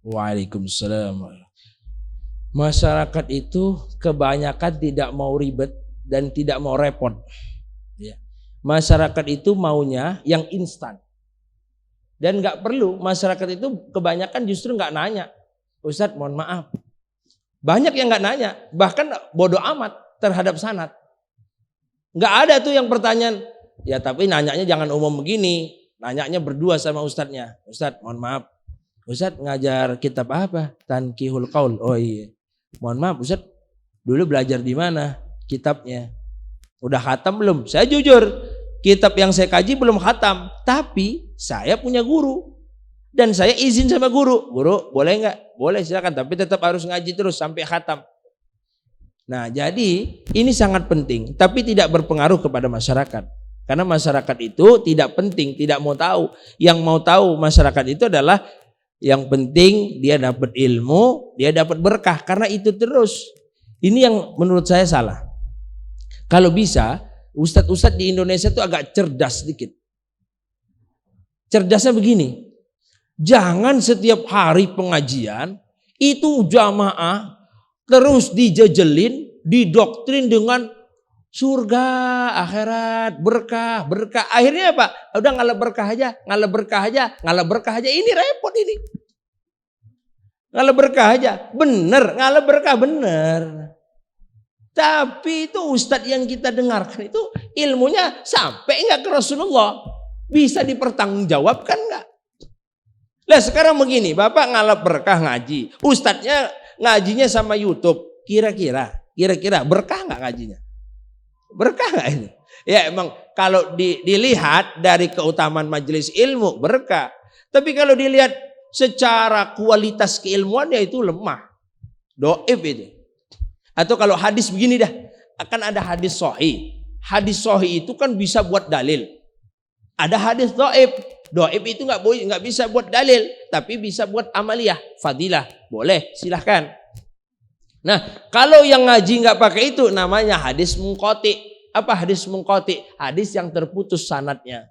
Waalaikumsalam. Masyarakat itu kebanyakan tidak mau ribet dan tidak mau repot. Ya. Masyarakat itu maunya yang instan. Dan nggak perlu, masyarakat itu kebanyakan justru nggak nanya. Ustadz mohon maaf. Banyak yang nggak nanya, bahkan bodoh amat terhadap sanad. Nggak ada tuh yang pertanyaan, ya tapi nanyanya jangan umum begini. Nanyanya berdua sama ustadznya. Ustadz mohon maaf. Ustadz ngajar kitab apa? Tanqihul Qaul. Oh iya. Mohon maaf Ustadz, dulu belajar di mana kitabnya? Udah khatam belum? Saya jujur, kitab yang saya kaji belum khatam. Tapi saya punya guru. Dan saya izin sama guru. Guru boleh nggak? Boleh silakan. Tapi tetap harus ngaji terus sampai khatam. Nah jadi ini sangat penting. Tapi tidak berpengaruh kepada masyarakat. Karena masyarakat itu tidak penting, tidak mau tahu. Yang mau tahu masyarakat itu adalah yang penting dia dapat ilmu, dia dapat berkah. Karena itu terus. Ini yang menurut saya salah. Kalau bisa, ustadz-ustadz di Indonesia itu agak cerdas sedikit. Cerdasnya begini. Jangan setiap hari pengajian itu jamaah terus dijejelin, didoktrin dengan surga, akhirat, berkah, berkah. Akhirnya apa? Udah ngalah berkah aja, ngalah berkah aja, ngalah berkah aja. Ini repot ini. Ngalah berkah aja. Bener, ngalah berkah bener. Tapi itu ustadz yang kita dengarkan itu ilmunya sampai enggak ke Rasulullah? Bisa dipertanggungjawabkan enggak? Lah sekarang begini, Bapak ngalah berkah ngaji. Ustadznya ngajinya sama YouTube. Kira-kira berkah enggak ngajinya? Berkah gak ini? Ya emang kalau dilihat dari keutamaan majelis ilmu berkah. Tapi kalau dilihat secara kualitas keilmuan ya itu lemah. Doib itu. Atau kalau hadis begini dah. Akan ada hadis sahih. Hadis sahih itu kan bisa buat dalil. Ada hadis doib. Doib itu nggak bisa buat dalil. Tapi bisa buat amaliyah. Fadilah. Boleh silahkan. Nah, kalau yang ngaji nggak pakai itu namanya hadis munqati. Apa hadis munqati? Hadis yang terputus sanadnya.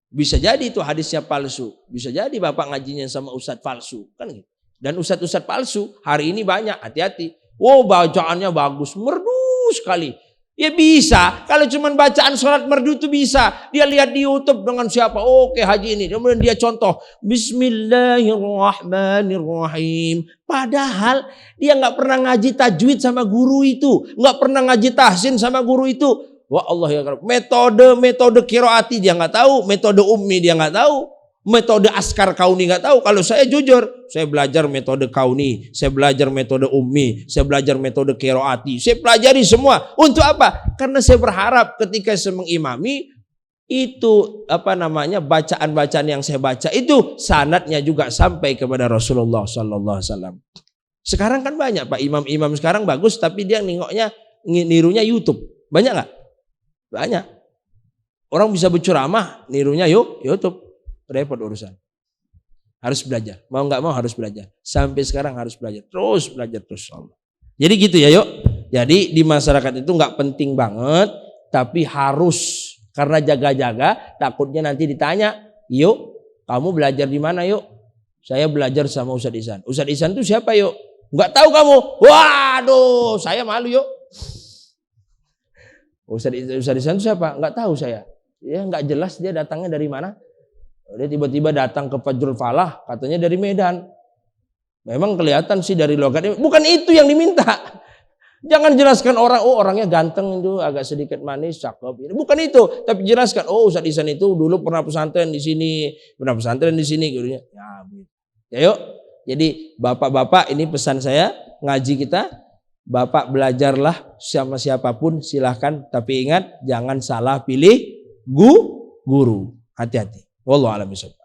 Bisa jadi itu hadisnya palsu. Bisa jadi Bapak ngajinya sama ustadz palsu, kan gitu. Dan ustadz-ustadz palsu hari ini banyak, hati-hati. Wow, bacaannya bagus, merdu sekali. Ya bisa, kalau cuma bacaan sholat merdu itu bisa. Dia lihat di YouTube dengan siapa, oke haji ini. Kemudian dia contoh, Bismillahirrahmanirrahim. Padahal dia nggak pernah ngaji tajwid sama guru itu. Nggak pernah ngaji tahsin sama guru itu. Wah Allah ya, metode qiraati dia nggak tahu. Metode ummi dia nggak tahu. Metode askar kauni nggak tahu. Kalau saya jujur, saya belajar metode kauni, saya belajar metode ummi, saya belajar metode qiraati, saya pelajari semua. Untuk apa? Karena saya berharap ketika saya mengimami itu bacaan-bacaan yang saya baca itu sanadnya juga sampai kepada Rasulullah Sallallahu Alaihi Wasallam. Sekarang kan banyak Pak imam-imam sekarang bagus, tapi dia nirunya YouTube. Banyak nggak? Banyak. Orang bisa berceramah, nirunya YouTube. Repot urusan. Harus belajar. Mau nggak mau harus belajar. Sampai sekarang harus belajar. Terus belajar terus Allah. Jadi gitu ya yuk. Jadi di masyarakat itu nggak penting banget. Tapi harus. Karena jaga-jaga. Takutnya nanti ditanya. Yuk. Kamu belajar di mana yuk? Saya belajar sama Ustadz Ihsan. Ustadz Ihsan itu siapa yuk? Nggak tahu kamu. Waduh. Saya malu yuk. Ustadz Ihsan itu siapa? Nggak tahu saya. Ya nggak jelas dia datangnya dari mana. Dia tiba-tiba datang ke Fajrul Falah, katanya dari Medan. Memang kelihatan sih dari logatnya. Bukan itu yang diminta. Jangan jelaskan orang, oh orangnya ganteng itu, agak sedikit manis, cakep. Bukan itu, tapi jelaskan, oh Ustadz Ihsan itu dulu pernah pesantren di sini, gurunya. Ya yuk. Jadi bapak-bapak ini pesan saya, ngaji kita, bapak belajarlah sama siapapun silahkan, tapi ingat jangan salah pilih guru. Hati-hati. Wallahu a'lam bishawab.